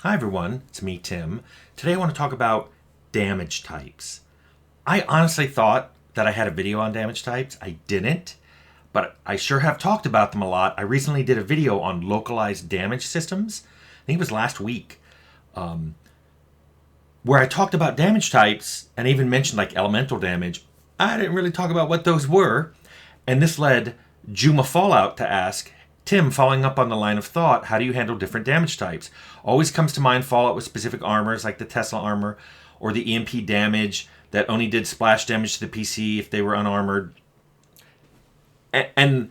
Hi everyone, it's me, Tim. Today I want to talk about damage types. I honestly thought that I had a video on damage types. I didn't, but I sure have talked about them a lot. I recently did a video on localized damage systems. I think it was last week, where I talked about damage types and even mentioned like elemental damage. I didn't really talk about what those were, and this led Juma Fallout to ask, Tim, following up on the line of thought, how do you handle different damage types? Always comes to mind Fallout with specific armors like the Tesla armor or the EMP damage that only did splash damage to the PC if they were unarmored. And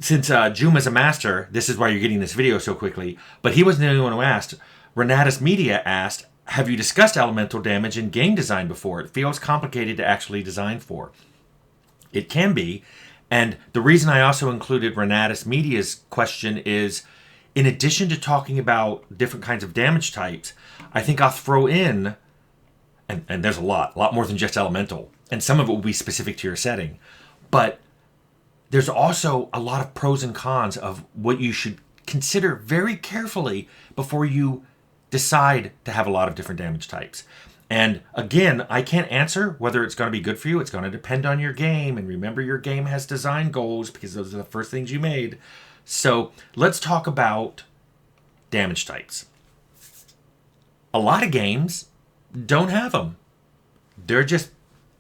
since Juma's a master, this is why you're getting this video so quickly, but he wasn't the only one who asked. Renatus Media asked, have you discussed elemental damage in game design before? It feels complicated to actually design for. It can be. And the reason I also included Renatus Media's question is, in addition to talking about different kinds of damage types, I think I'll throw in, and there's a lot more than just elemental, and some of it will be specific to your setting, but there's also a lot of pros and cons of what you should consider very carefully before you decide to have a lot of different damage types. And again, I can't answer whether it's going to be good for you. It's going to depend on your game. And remember, your game has design goals because those are the first things you made. So let's talk about damage types. A lot of games don't have them. They're just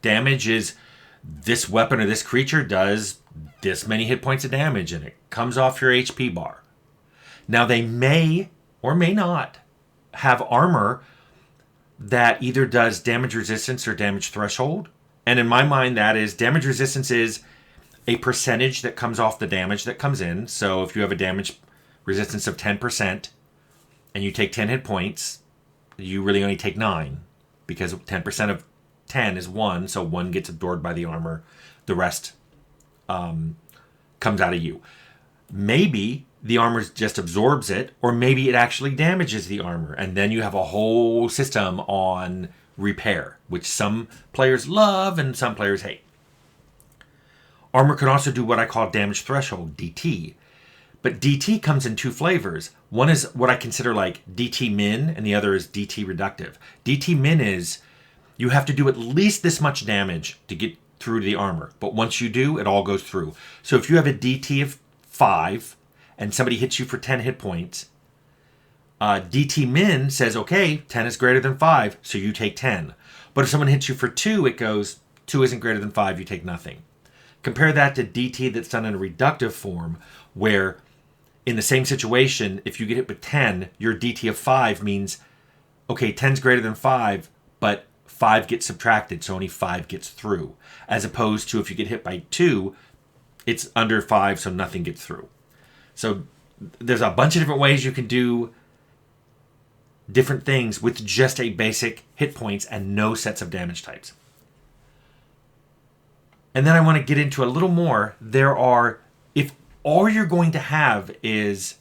damage is this weapon or this creature does this many hit points of damage and it comes off your HP bar. Now they may or may not have armor that either does damage resistance or damage threshold. And in my mind, that is damage resistance is a percentage that comes off the damage that comes in. So if you have a damage resistance of 10% and you take 10 hit points, you really only take 9 because 10% of 10 is 1. So 1 gets absorbed by the armor. The rest comes out of you. Maybe the armor just absorbs it, or maybe it actually damages the armor, and then you have a whole system on repair, which some players love and some players hate. Armor can also do what I call damage threshold, DT. But DT comes in two flavors. One is what I consider like DT min, and the other is DT reductive. DT min is you have to do at least this much damage to get through to the armor, but once you do, it all goes through. So if you have a DT of 5, and somebody hits you for 10 hit points, DT min says, okay, 10 is greater than 5, so you take 10. But if someone hits you for 2, it goes, 2 isn't greater than 5, you take nothing. Compare that to DT that's done in a reductive form, where in the same situation, if you get hit with 10, your DT of 5 means, okay, 10 is greater than 5, but 5 gets subtracted, so only 5 gets through. As opposed to if you get hit by 2, it's under 5, so nothing gets through. So there's a bunch of different ways you can do different things with just a basic hit points and no sets of damage types. And then I want to get into a little more. If all you're going to have is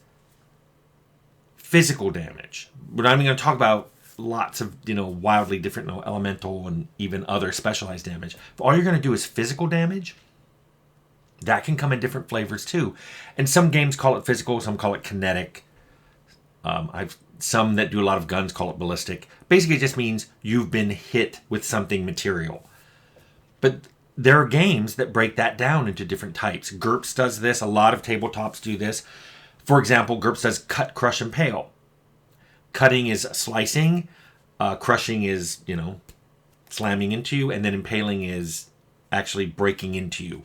physical damage, but I'm going to talk about lots of, wildly different elemental and even other specialized damage. If all you're going to do is physical damage, that can come in different flavors too. And some games call it physical, some call it kinetic. Some that do a lot of guns call it ballistic. Basically, it just means you've been hit with something material. But there are games that break that down into different types. GURPS does this. A lot of tabletops do this. For example, GURPS does cut, crush, impale. Cutting is slicing. Crushing is, slamming into you. And then impaling is actually breaking into you.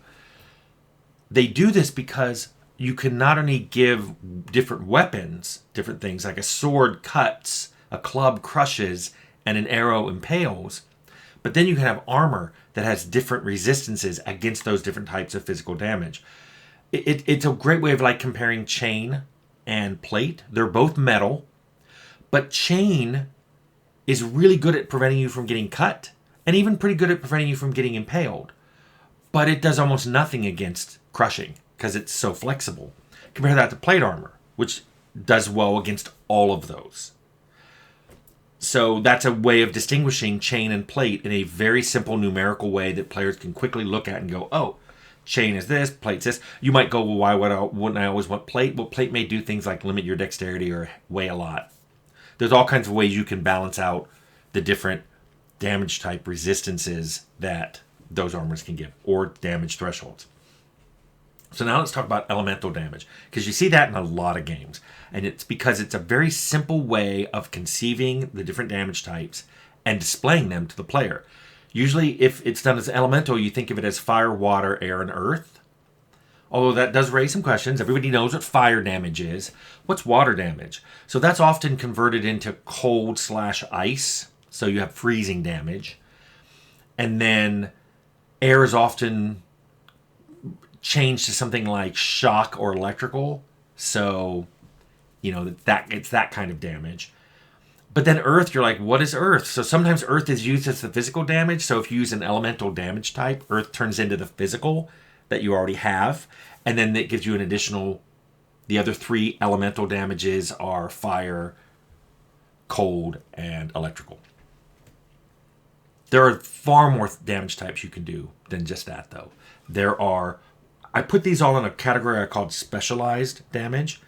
They do this because you can not only give different weapons, different things, like a sword cuts, a club crushes, and an arrow impales, but then you can have armor that has different resistances against those different types of physical damage. It's a great way of like comparing chain and plate. They're both metal, but chain is really good at preventing you from getting cut, and even pretty good at preventing you from getting impaled. But it does almost nothing against crushing because it's so flexible. Compare that to plate armor, which does well against all of those. So that's a way of distinguishing chain and plate in a very simple numerical way that players can quickly look at and go, oh, chain is this, plate's this. You might go, well, why wouldn't I always want plate? Well, plate may do things like limit your dexterity or weigh a lot. There's all kinds of ways you can balance out the different damage type resistances that those armors can give, or damage thresholds. So now let's talk about elemental damage, because you see that in a lot of games. And it's because it's a very simple way of conceiving the different damage types and displaying them to the player. Usually, if it's done as elemental, you think of it as fire, water, air, and earth. Although that does raise some questions. Everybody knows what fire damage is. What's water damage? So that's often converted into cold/ice. So you have freezing damage. And then air is often changed to something like shock or electrical. So, that it's that kind of damage. But then earth, you're like, what is earth? So sometimes earth is used as the physical damage. So if you use an elemental damage type, earth turns into the physical that you already have. And then it gives you an additional, the other 3 elemental damages are fire, cold, and electrical. There are far more damage types you can do than just that, though. I put these all in a category I called specialized damage.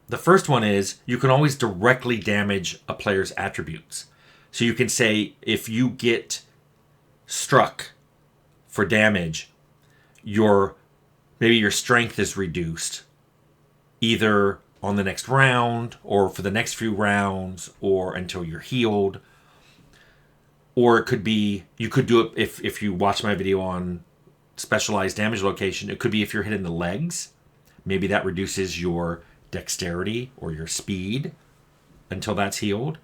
The first one is you can always directly damage a player's attributes. So you can say if you get struck for damage, maybe your strength is reduced either on the next round or for the next few rounds or until you're healed. Or it could be, you could do it if you watch my video on specialized damage location, it could be if you're hit in the legs. Maybe that reduces your dexterity or your speed until that's healed.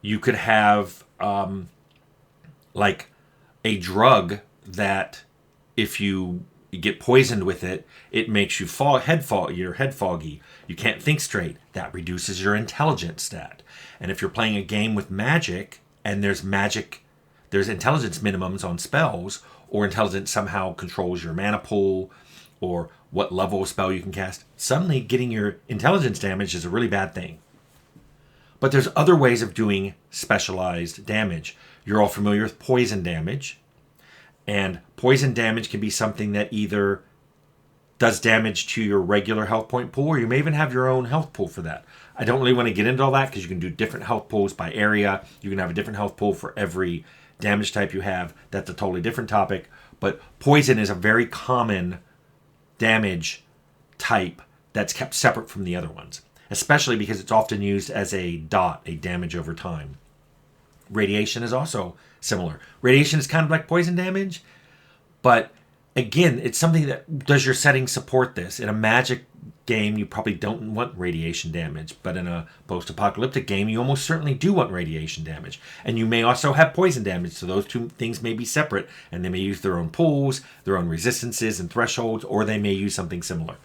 You could have like a drug that if you get poisoned with it, it makes you your head foggy. You can't think straight. That reduces your intelligence stat. And if you're playing a game with magic and there's intelligence minimums on spells, or intelligence somehow controls your mana pool or what level of spell you can cast, suddenly getting your intelligence damage is a really bad thing. But there's other ways of doing specialized damage. You're all familiar with poison damage. And poison damage can be something that either does damage to your regular health point pool, or you may even have your own health pool for that. I don't really want to get into all that because you can do different health pools by area. You can have a different health pool for every damage type you have. That's a totally different topic. But poison is a very common damage type that's kept separate from the other ones, especially because it's often used as a damage over time. Radiation is also similar. Radiation is kind of like poison damage, but again, it's something that, does your setting support this? In a magic game, you probably don't want radiation damage, but in a post-apocalyptic game, you almost certainly do want radiation damage. And you may also have poison damage, so those two things may be separate, and they may use their own pools, their own resistances and thresholds, or they may use something similar.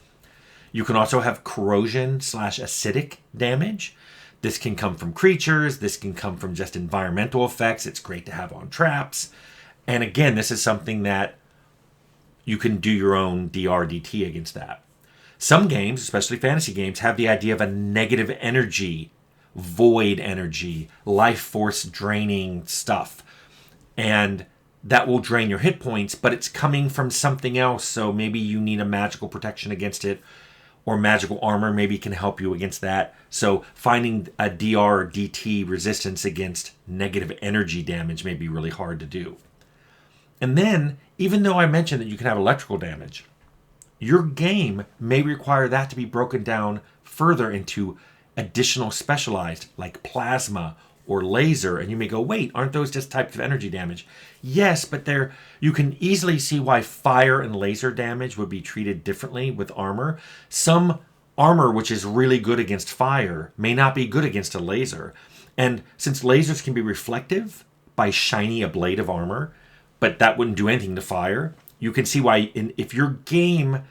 You can also have corrosion/acidic damage. This can come from creatures, this can come from just environmental effects. It's great to have on traps. And again, this is something that you can do your own DRDT against that. Some games, especially fantasy games, have the idea of a negative energy, void energy, life force draining stuff. And that will drain your hit points, but it's coming from something else. So maybe you need a magical protection against it, or magical armor maybe can help you against that. So finding a DR or DT resistance against negative energy damage may be really hard to do. And then, even though I mentioned that you can have electrical damage, your game may require that to be broken down further into additional specialized, like plasma or laser. And you may go, wait, aren't those just types of energy damage? Yes, but you can easily see why fire and laser damage would be treated differently with armor. Some armor which is really good against fire may not be good against a laser. And since lasers can be reflective by shining a blade of armor, but that wouldn't do anything to fire, you can see why if your game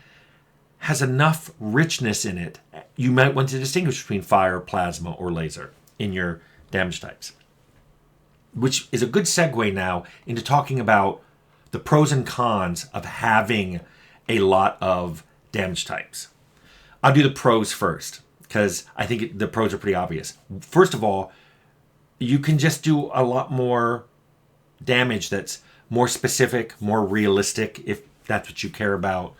has enough richness in it, you might want to distinguish between fire, plasma, or laser in your damage types. Which is a good segue now into talking about the pros and cons of having a lot of damage types. I'll do the pros first, because I think the pros are pretty obvious. First of all, you can just do a lot more damage that's more specific, more realistic, if that's what you care about.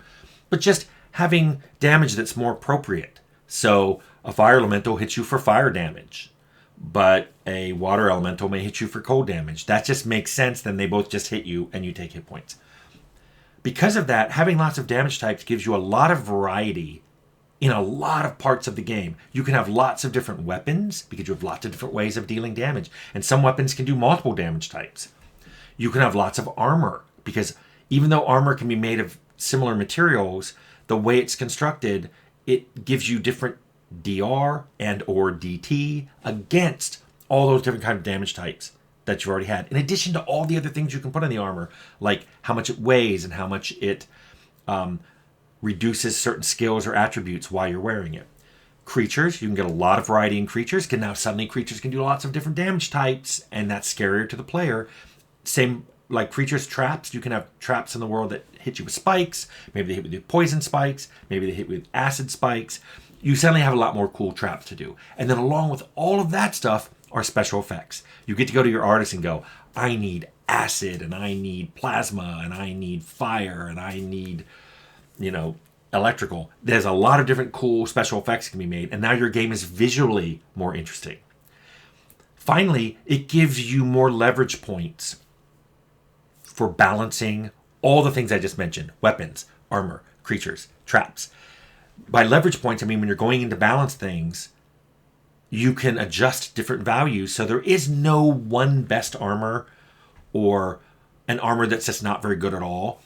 But just having damage that's more appropriate. So a fire elemental hits you for fire damage, but a water elemental may hit you for cold damage. That just makes sense. Then they both just hit you and you take hit points. Because of that, having lots of damage types gives you a lot of variety in a lot of parts of the game. You can have lots of different weapons because you have lots of different ways of dealing damage. And some weapons can do multiple damage types. You can have lots of armor because even though armor can be made of similar materials, the way it's constructed, it gives you different DR and or DT against all those different kind of damage types that you've already had. In addition to all the other things you can put on the armor, like how much it weighs and how much it reduces certain skills or attributes while you're wearing it. Creatures, you can get a lot of variety in creatures. Creatures can do lots of different damage types, and that's scarier to the player. Same like creatures, traps. You can have traps in the world that hit you with spikes. Maybe they hit with poison spikes. Maybe they hit with acid spikes. You suddenly have a lot more cool traps to do. And then along with all of that stuff are special effects. You get to go to your artist and go, I need acid, and I need plasma, and I need fire, and I need, electrical. There's a lot of different cool special effects can be made, and now your game is visually more interesting. Finally, it gives you more leverage points for balancing all the things I just mentioned: weapons, armor, creatures, traps. By leverage points, I mean when you're going in to balance things, you can adjust different values. So there is no one best armor or an armor that's just not very good at all.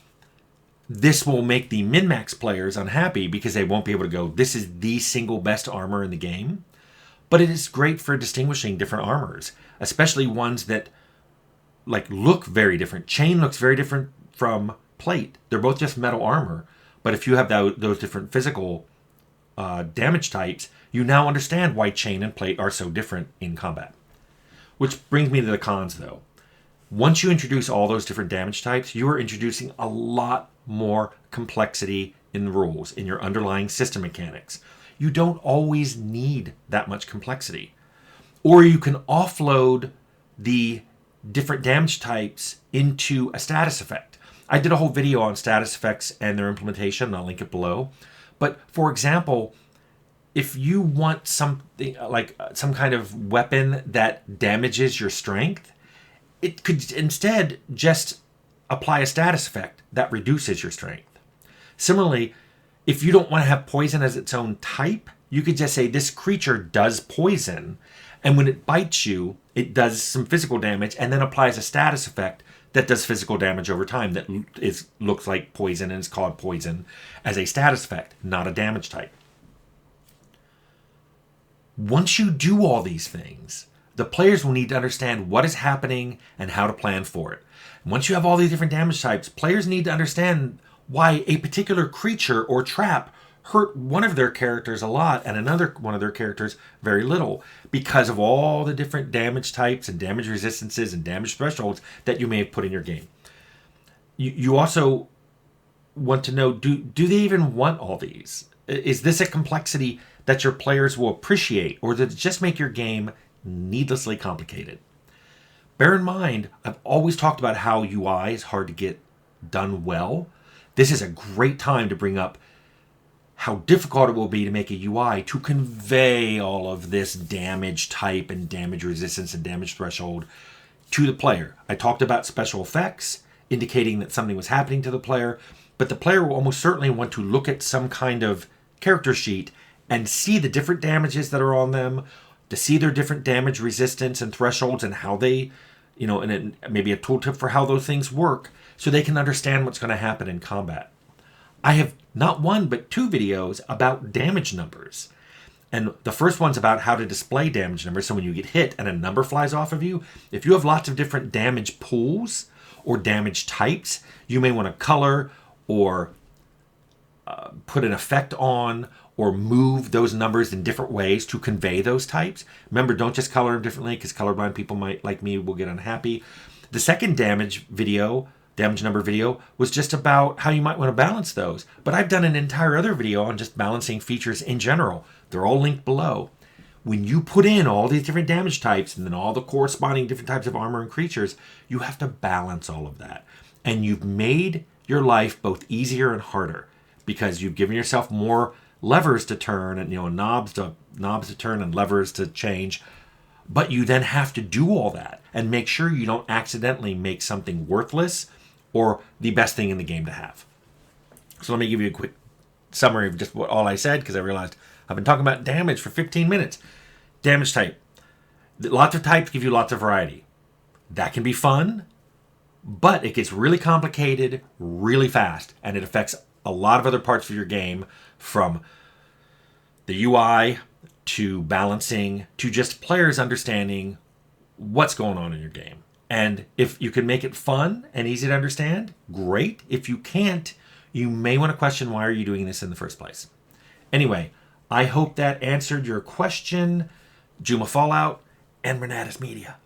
This will make the min-max players unhappy because they won't be able to go, this is the single best armor in the game. But it is great for distinguishing different armors, especially ones that look very different. Chain looks very different from plate. They're both just metal armor. But if you have those different physical damage types, you now understand why chain and plate are so different in combat. Which brings me to the cons, though. Once you introduce all those different damage types, you are introducing a lot more complexity in the rules, in your underlying system mechanics. You don't always need that much complexity. Or you can offload the different damage types into a status effect. I did a whole video on status effects and their implementation, and I'll link it below. But for example, if you want something like some kind of weapon that damages your strength, it could instead just apply a status effect that reduces your strength. Similarly, if you don't want to have poison as its own type, you could just say this creature does poison, and when it bites you, it does some physical damage and then applies a status effect that does physical damage over time that looks like poison and is called poison as a status effect, not a damage type. Once you do all these things, the players will need to understand what is happening and how to plan for it. Once you have all these different damage types, players need to understand why a particular creature or trap hurt one of their characters a lot and another one of their characters very little, because of all the different damage types and damage resistances and damage thresholds that you may have put in your game. You also want to know, do they even want all these? Is this a complexity that your players will appreciate, or does it just make your game needlessly complicated? Bear in mind, I've always talked about how UI is hard to get done well. This is a great time to bring up how difficult it will be to make a UI to convey all of this damage type and damage resistance and damage threshold to the player. I talked about special effects indicating that something was happening to the player, but the player will almost certainly want to look at some kind of character sheet and see the different damages that are on them, to see their different damage resistance and thresholds and how they, and maybe a tooltip for how those things work so they can understand what's going to happen in combat. I have not one, but 2 videos about damage numbers. And the first one's about how to display damage numbers. So when you get hit and a number flies off of you, if you have lots of different damage pools or damage types, you may want to color or put an effect on or move those numbers in different ways to convey those types. Remember, don't just color them differently, because colorblind people like me will get unhappy. The second damage number video was just about how you might want to balance those. But I've done an entire other video on just balancing features in general. They're all linked below. When you put in all these different damage types and then all the corresponding different types of armor and creatures, you have to balance all of that. And you've made your life both easier and harder because you've given yourself more levers to turn and knobs to turn and levers to change. But you then have to do all that and make sure you don't accidentally make something worthless or the best thing in the game to have. So let me give you a quick summary of just all I said, because I realized I've been talking about damage for 15 minutes. Damage type. Lots of types give you lots of variety. That can be fun, but it gets really complicated really fast, and it affects a lot of other parts of your game, from the UI to balancing to just players understanding what's going on in your game. And if you can make it fun and easy to understand, great. If you can't, you may want to question, why are you doing this in the first place? Anyway, I hope that answered your question. Juma Fallout and Renatus Media.